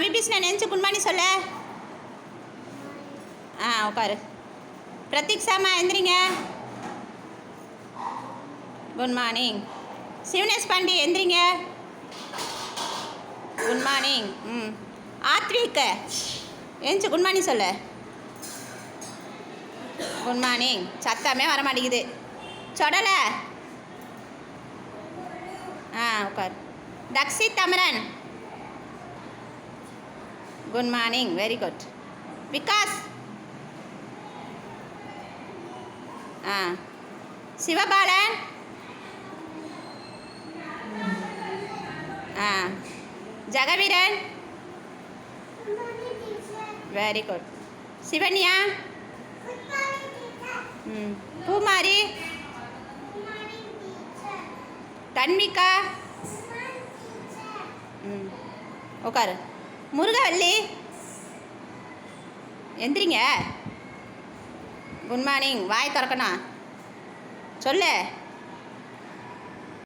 விபீஷ்ணா நினச்சி good morning சொல்ல. உட்காரு. பிரதீக்ஷாமா எந்திரிங்க. Good morning. சிவனேஷ் பாண்டி எந்திரிங்க. Good morning. ஆத்விக் எந்திரிச்சு குட் மார்னிங் சொல்ல. Good morning. சத்தமே வர மாட்டேங்குது. சொடலை. உட்கார். Thakshith Amaran good morning. Very good. Vikas. Sivabalan. Jegaveeran. Very good. Sivanya. Poomari. Thanmika. உட்காரு. முருகவல்லி எந்திரிங்க. Good morning. வாய் திறக்கணும் சொல்லு.